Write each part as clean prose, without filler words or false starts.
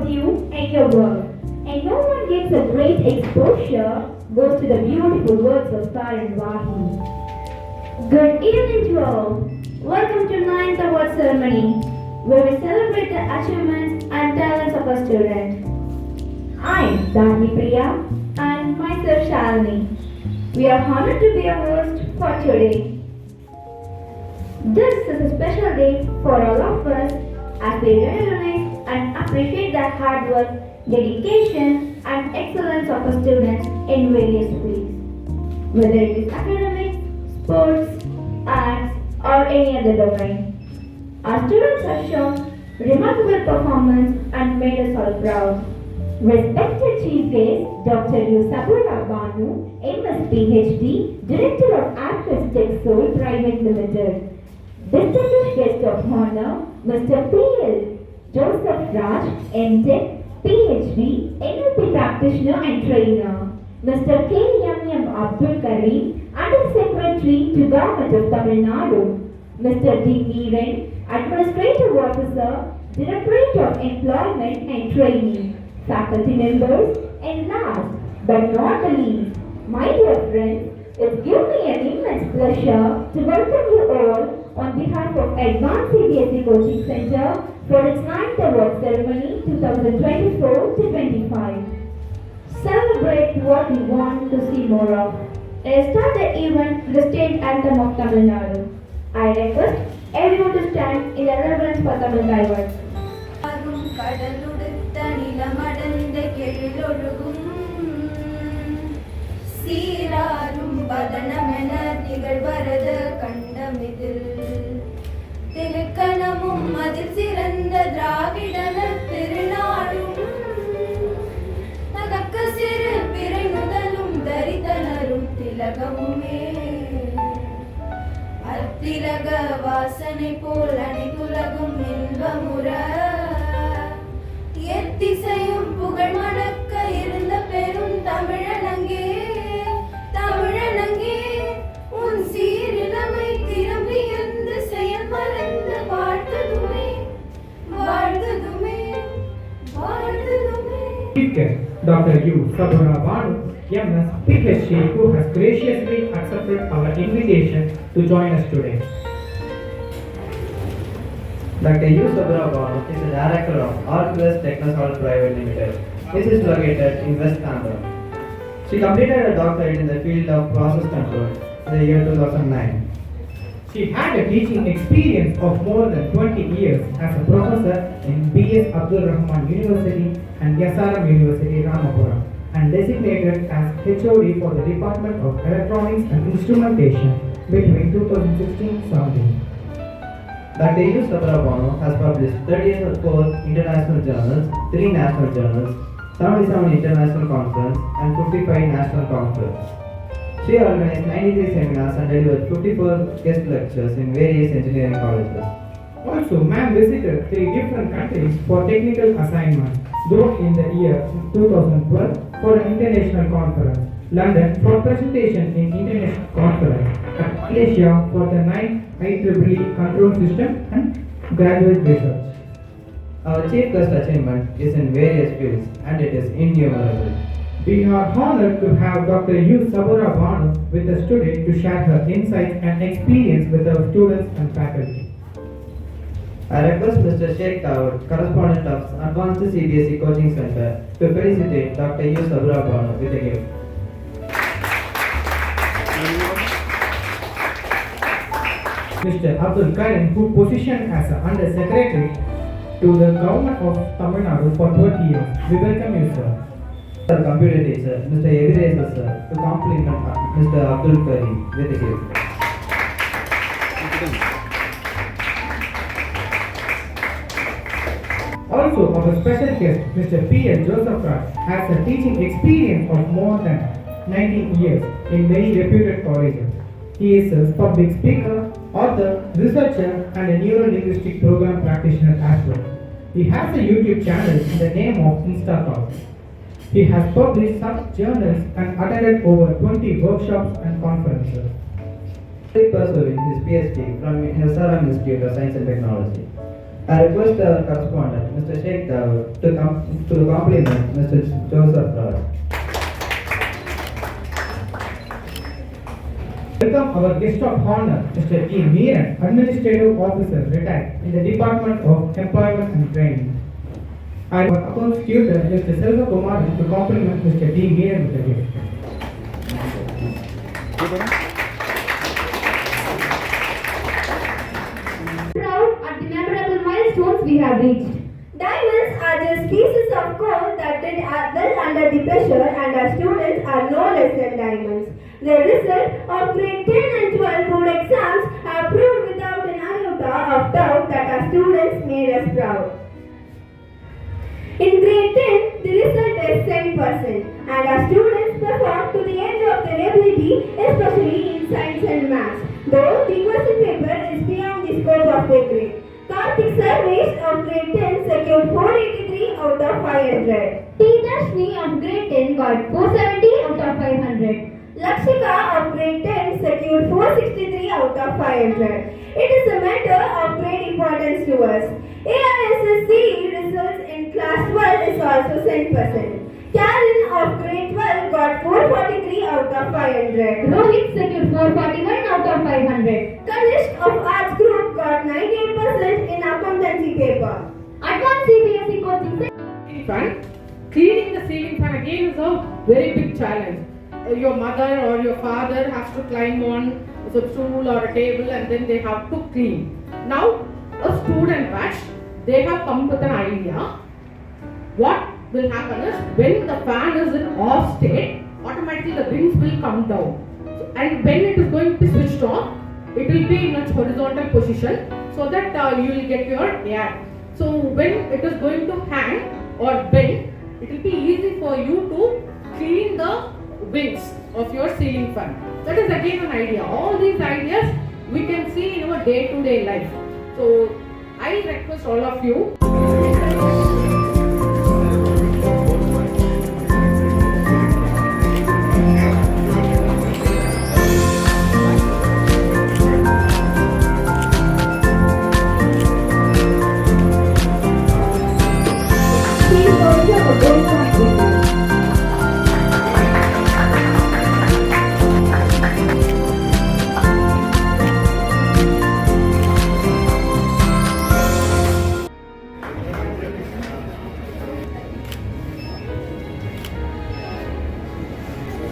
about you and your work. And no one gets a great exposure goes to the beautiful words of Karan Wahi. Good evening to all. Welcome to ninth award ceremony, where we celebrate the achievements and talents of a student. I'm Dharmi Priya and myself Shalini. We are honored to be a host for today. This is a special day for all of us as we recognize and appreciate the hard work, dedication, and excellence of our students in various fields, whether it is academics, sports, arts, or any other domain. Our students have shown remarkable performance and made us all proud. Respected Chief Guest Dr. U. Sabura Banu, MS PhD, Director of Actors Tech Soul Private Limited. Distinguished Guest of Honor, Mr. P.L. Joseph Raj, M.Tech, PhD, NLP Practitioner and Trainer. Mr. K.M.M. Abdul Karim, Under Secretary to Government of Tamil Nadu. Mr. D. Neeran, Administrative Officer, Directorate of Employment and Training. Faculty members, and last but not the least, my dear friends, it gives me an immense pleasure to welcome you all on behalf of Advanced CBSE Coaching Center for its 9th award ceremony 2024-25. Celebrate what you want to see more of. Let's start the event with the state anthem of Tamil Nadu. I request everyone to stand in reverence for Tamil Divers. நிலமடந்த கெழிலொழுகும் சீராரும் பதனமென திகழ்வரத கண்டமிதில் திருக்கணமும் அதில் சிறந்த திராவிடன திருநாடும் தகக்க சிறு பிறை முதலும் தரித்தனரும் திலகமுமே அத்திலக வாசனை போல் அனைத்துலகும் இன்பமுற எத்திசையும் புகழ் மணக்க இருந்த பெரும் தமிழனங்கே தமிழனங்கே உன் சீரிழமை திரும்பி எந்த செயல் மறந்து வாழ்த்ததுமே வாழ்த்ததுமே வாழ்த்ததுமே. Dr. U. Sabura Banu, MS PhD, who has graciously accepted our invitation to join us today. Dr. U. Sabura Banu is the director of Arcus Technosol Private Limited. This is located in West Andhra. She completed a doctorate in the field of process control in the year 2009. She had a teaching experience of more than 20 years as a professor in B.S. Abdul Rahman University and SRM University, Ramapuram, and designated as HOD for the Department of Electronics and Instrumentation between 2016-17. Dr. U. Sabura Banu has published 34 international journals, 3 national journals, 77 international conferences, and 55 national conferences. She organized 93 seminars and delivered 54 guest lectures in various engineering colleges. Also, ma'am visited 3 different countries for technical assignments, though in the year 2012 for an international conference, London for presentation in international conference, and Malaysia for the 9th IEEE control system and graduate research. Our chief guest achievement is in various fields and it is innumerable. We are honored to have Dr. U. Sabura Banu with us today to share her insights and experience with our students and faculty. I request Mr. Sheikh Dawood, correspondent of Advanced CBSE Coaching Center, to felicitate Dr. U. Sabura Banu with a gift. Mr. Abdul Karim, who positioned as an Under Secretary to the Government of Tamil Nadu for 20 years. We welcome you, sir. Our computer teacher, Mr. Evireza sir, to compliment Mr. Abdul Karim with a gift. Also, our special guest, Mr. P.L. Joseph Raj, has a teaching experience of more than 19 years in many reputed colleges. He is a public speaker, author, researcher, and a neuro-linguistic program practitioner as well. He has a YouTube channel in the name of InstaTalks. He has published some journals and attended over 20 workshops and conferences. Pursuing his PhD from SRM Institute of Science and Technology. I request our correspondent, Mr. Sheikh Dawood, to compliment Mr. Joseph Raj. Welcome our guest of honor, Mr. E. Meeran, Administrative Officer retired in the Department of Employment and Training. I our accounts tutor, Mr. Selva Kumar, to compliment Mr. D. Meeran with a gift. Proud at the memorable milestones we have reached. Diamonds are just pieces of coal that did well under the pressure, and our students are no less than diamonds. The result of grade 10 and 12 board exams have proved without an iota of doubt that our students made us proud. In grade 10, the result is 10%, and our students performed to the edge of their ability, especially in science and maths, though the question paper is beyond the scope of their grade. Karthik Sarvesh of grade 10 secured 483 out of 500. T. Dashni of grade 10 got 470 out of 500. Lakshika of grade 10 secured 463 out of 500. It is a matter of great importance to us. AISSC results in class 12 is also 10%. Karen of grade 12 got 443 out of 500. Rohit secured 441 out of 500. Kanishk of arts group got 98% in accountancy paper. Advanced CBSE coaching center. Fan. Cleaning the ceiling fan again is a very big challenge. Your mother or your father has to climb on a stool or a table and then they have to clean. Now, a student batch, they have come with an idea. What will happen is when the fan is in off state, automatically the wings will come down. And when it is going to be switched off, it will be in its horizontal position so that you will get your air. So when it is going to hang or bend, it will be easy for you to clean the wings of your ceiling fan. That is again an idea. All these ideas we can see in our day-to-day life. So I request all of you. Please also a gold point with you.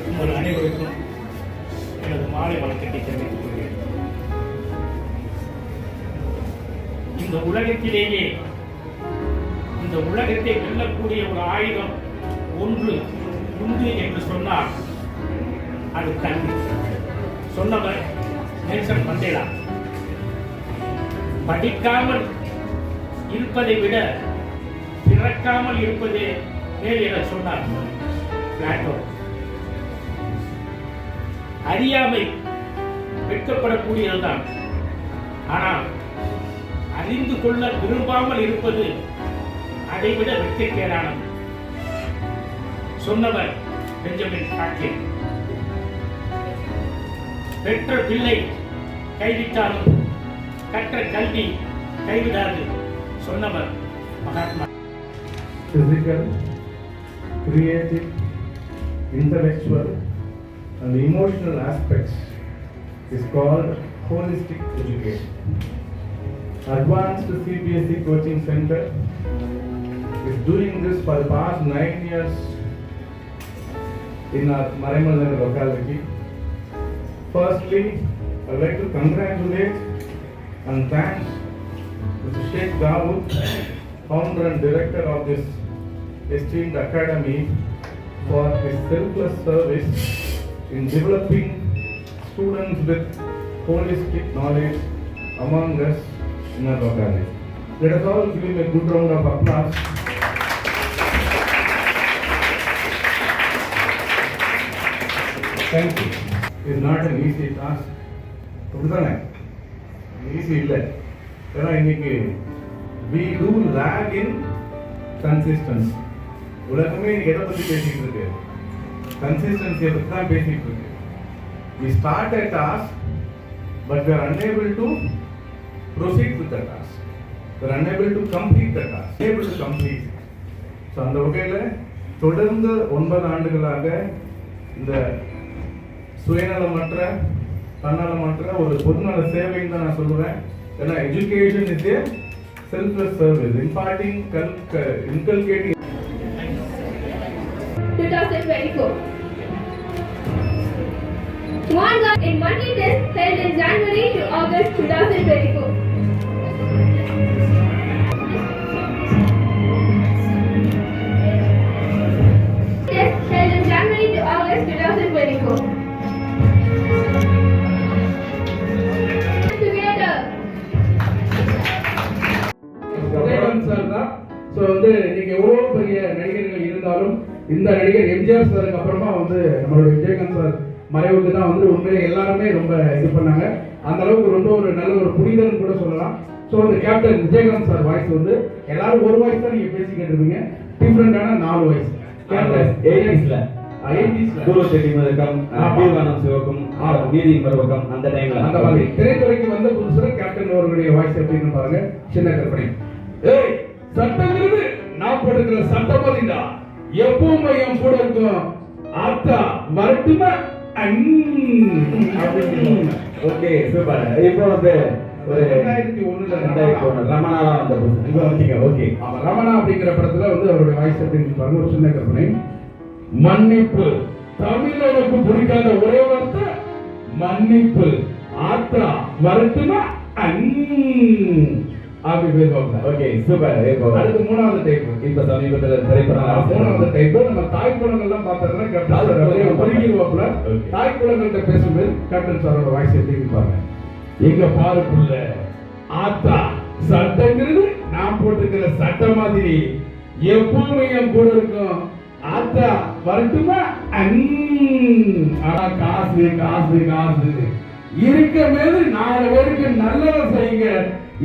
உங்கள் அனைவருக்கும் எனது மாலை வணக்கத்தை தெரிவித்துக் கொள்கிறேன். இந்த உலகத்திலேயே இந்த உலகத்தை வெல்லக்கூடிய ஒரு ஆயுதம் ஒன்று உண்டு என்று சொன்னால் அது கல்வி. சொன்னவர் நெல்சன் மண்டேலா. படிக்காமல் இருப்பதை விட பிறக்காமல் இருப்பதே மேல் என சொன்னார் பிளாட்டோ. அறியாமை வெட்கப்படக்கூடியதுதான், ஆனால் அறிந்து கொள்ள விரும்பாமல் இருப்பது அதைவிட வெட்கக்கேடானது. சொன்னவர் பெஞ்சமின் பிராங்க்ளின். பெற்ற பிள்ளை கைவிட்டாலும் கற்ற கல்வி கைவிடாது சொன்னவர் Mahatma. Physical, creative, intellectual and emotional aspects is called holistic education. Advanced CBSE Coaching Center is doing this for the past 9 years in our Maraimalnagar locality. Firstly, I would like to congratulate and thank Mr. Sheikh Dawood, founder and director of this esteemed academy, for his selfless service in developing students with holistic knowledge among us in our locality. Let us all give him a good round of applause. Thank you. It's not an easy task. அப்படிதானே easy இல்லை. ஏன்னா இன்னைக்கு we do lag in consistency. உலகமே எதை பற்றி பேசிட்டு இருக்கு? கன்சிஸ்டன்சியை பற்றி தான் பேசிட்டு இருக்கு. We start a task but we are unable to proceed with the task. were unable to complete the task, unable to complete. So அந்த வகையில் தொடர்ந்து 9 ஆண்டுகளாக இந்த சுயநலமற்ற தன்னலமற்ற ஒரு பொதுநல சேவைன்னு தான் நான் சொல்லுவேன். ஏன்னா education is a selfless service, inculcating 2024. One in monthly test held in January to August 2024. Test held in January to August 2024. Together. Vijayakanth sir தான். ஸோ வந்து இன்னைக்கு எவ்வளோ பெரிய நடிகர்கள் இருந்தாலும் இந்த நடிகர் எம்ஜிஆர் சாருக்கு அப்புறமா வந்து நம்மளோட விஜயகாந்த் சார் மறைவுக்கு தான் வந்து உண்மையிலே எல்லாருமே ரொம்ப இது பண்ணாங்க. அந்த அளவுக்கு ரொம்ப ஒரு நல்ல ஒரு புனிதர்னு கூட சொல்லலாம். ஸோ வந்து கேப்டன் விஜயகாந்த் சார் வாய்ஸ் வந்து எல்லாரும் ஒரு வாய்ஸ் தான் நீங்க பேசி கேட்டிருப்பீங்க, டிஃப்ரெண்டான 4 வாய்ஸ். கேப்டன் 80s குரு செட்டி மதக்கம், தீர்வானம் சிவக்கும், நீதி மறுபக்கம் அந்த டைம்ல அந்த மாதிரி திரைத்துறைக்கு வந்த புதுசுல கேப்டன் அவர்களுடைய வாய்ஸ் எப்படின்னு பாருங்க. சின்ன கற்பனை. ஏய் சட்டங்கிறது நான் போட்டுக்கிற சட்டமதிடா, எப்பவுமே என் கூட இருக்கும், ஆத்தா வரட்டுமா. Okay super. இப்போ வந்து ஒரு 2001 ரமணாவா வந்த புதுசு. ஓகே ரமணா அப்படிங்கிற படத்துல வந்து அவருடைய வாய்ஸ் எப்படின்னு பாருங்க. ஒரு சின்ன கற்பனை. மன்னிப்பு, தமிழனுக்கு பிடிக்காத ஒரே வார்த்தை மன்னிப்பு, ஆத்தா வரட்டுமா அப்படி பேசுவாங்க. Okay super. இப்போ அடுத்து 3வது டைப். இப்ப சமீபத்துல திரைப்படம் 3வது டைப் நம்ம தாய் குளங்கள்லாம் பார்த்தோம்னா கேப்டன் ஒதுக்கிடுவாப்புல. தாய் குளங்கள்கிட்ட பேசும்போது கேப்டன் சாரோட வாய்ஸ் எப்படி இருப்பாங்க. எங்க பாருக்குள்ள ஆத்தா சட்டங்கிறது நான் போட்டுக்கிற சட்ட மாதிரி எப்பவுமே என் கூட இருக்கும், ஆத்தா வரட்டுமா. ஆனா காசு காசு காசு இருக்க மேல 4 பேருக்கு நல்லதை செய்யுங்க.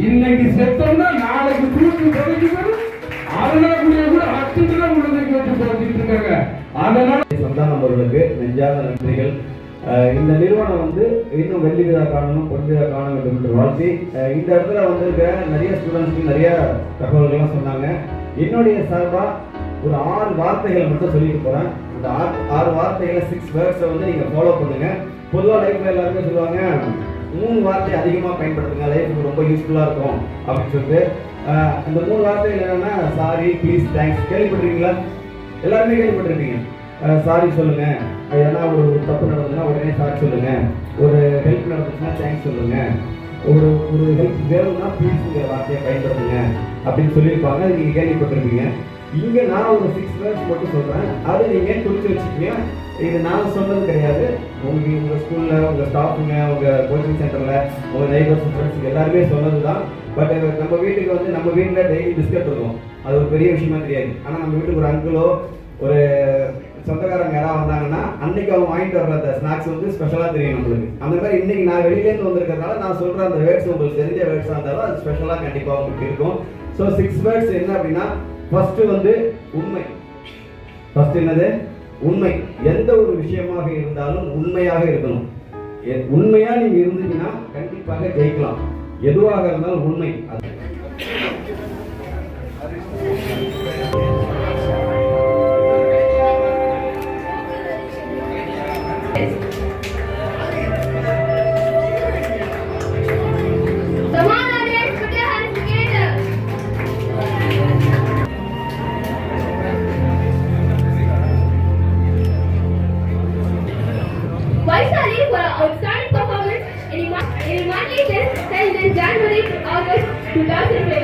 இன்னைக்கு செத்தோம்னா நாளைக்கு தூக்கி தொடங்கிட்டு அதனால கூட அச்சுல உள்ளதுக்கு வச்சு போட்டிட்டு இருக்காங்க. அதனால சொந்தம் நம்பர்களுக்கு நெஞ்சார்ந்த நன்றிகள். இந்த நிறுவனம் வந்து இன்னும் வெள்ளி விழா காணணும், பொன் விழா காணணும் என்று வாழ்த்தி இந்த இடத்துல வந்திருக்க நிறைய ஸ்டூடெண்ட்ஸ்க்கு நிறைய தகவல்கள்லாம் சொன்னாங்க. என்னுடைய சார்பா ஒரு 6 வார்த்தைகளை மட்டும் சொல்லிட்டு போறேன். அந்த 6 வார்த்தைகளை 6 வேர்ட்ஸை வந்து நீங்க ஃபாலோ பண்ணுங்க. பொதுவாக லைஃப்ல எல்லாருமே சொல்லுவாங்க 3 வார்த்தை அதிகமாக பயன்படுத்துங்க, லைஃபுக்கு ரொம்ப யூஸ்ஃபுல்லா இருக்கும் அப்படின்னு சொல்லிட்டு. அந்த 3 வார்த்தைகள் என்னன்னா சாரி, ப்ளீஸ், தேங்க்ஸ். கேள்விப்பட்டிருக்கீங்களா? எல்லாருமே கேள்விப்பட்டிருப்பீங்க. சாரி சொல்லுங்க, ஏன்னா ஒரு தப்பு நடந்ததுன்னா உடனே சாரி சொல்லுங்க, ஒரு ஹெல்ப் நடந்துச்சுன்னா தேங்க்ஸ் சொல்லுங்க, ஒரு ஹெல்ப் வேணும்னா ப்ளீஸ்ங்கிற வார்த்தையை பயன்படுத்துங்க அப்படின்னு சொல்லியிருப்பாங்க. அது நீங்க கேள்விப்பட்டிருப்பீங்க. இங்க நான் ஒரு 6 வேர்ட்ஸ் மட்டும் சொல்றேன், அது நீங்க குறிச்சு வச்சுக்கீங்க. இது நான் சொன்னது கிடையாது, உங்க ஸ்கூல்ல உங்க ஸ்டாஃபுங்க, உங்க கோச்சிங் சென்டர்ல உங்க நெய்பர்ஸ் ஃப்ரெண்ட்ஸ் எல்லாருமே சொன்னதுதான். பட் நம்ம வீட்டுக்கு வந்து நம்ம வீட்டுல டெய்லி பிஸ்கட் இருக்கும், அது ஒரு பெரிய விஷயமா தெரியாது. ஆனா நம்ம வீட்டுக்கு ஒரு அங்கிளோ ஒரு சொந்தக்காரங்க யாராவது வந்தாங்கன்னா அன்னைக்கு அவங்க வாங்கிட்டு வர்ற அந்த ஸ்நாக்ஸ் வந்து ஸ்பெஷலா தெரியும் நம்மளுக்கு. அந்த மாதிரி இன்னைக்கு நான் வெளியிலேருந்து வந்திருக்கிறதுனால நான் சொல்ற அந்த வேர்ட்ஸ் உங்களுக்கு தெரிஞ்ச வேர்ட்ஸா இருந்தாலும் அது ஸ்பெஷலா கண்டிப்பா உங்களுக்கு இருக்கும். ஸோ 6 வேர்ட்ஸ் என்ன அப்படின்னா, ஃபர்ஸ்ட் வந்து உண்மை. ஃபர்ஸ்ட் என்னது? உண்மை. எந்த ஒரு விஷயமாக இருந்தாலும் உண்மையாக இருக்கணும். உண்மையா நீங்க இருந்தீங்கன்னா கண்டிப்பாக ஜெயிக்கலாம். எதுவாக இருந்தாலும் உண்மை. Vaishali for outstanding performance in monthly test held in January to August 2020.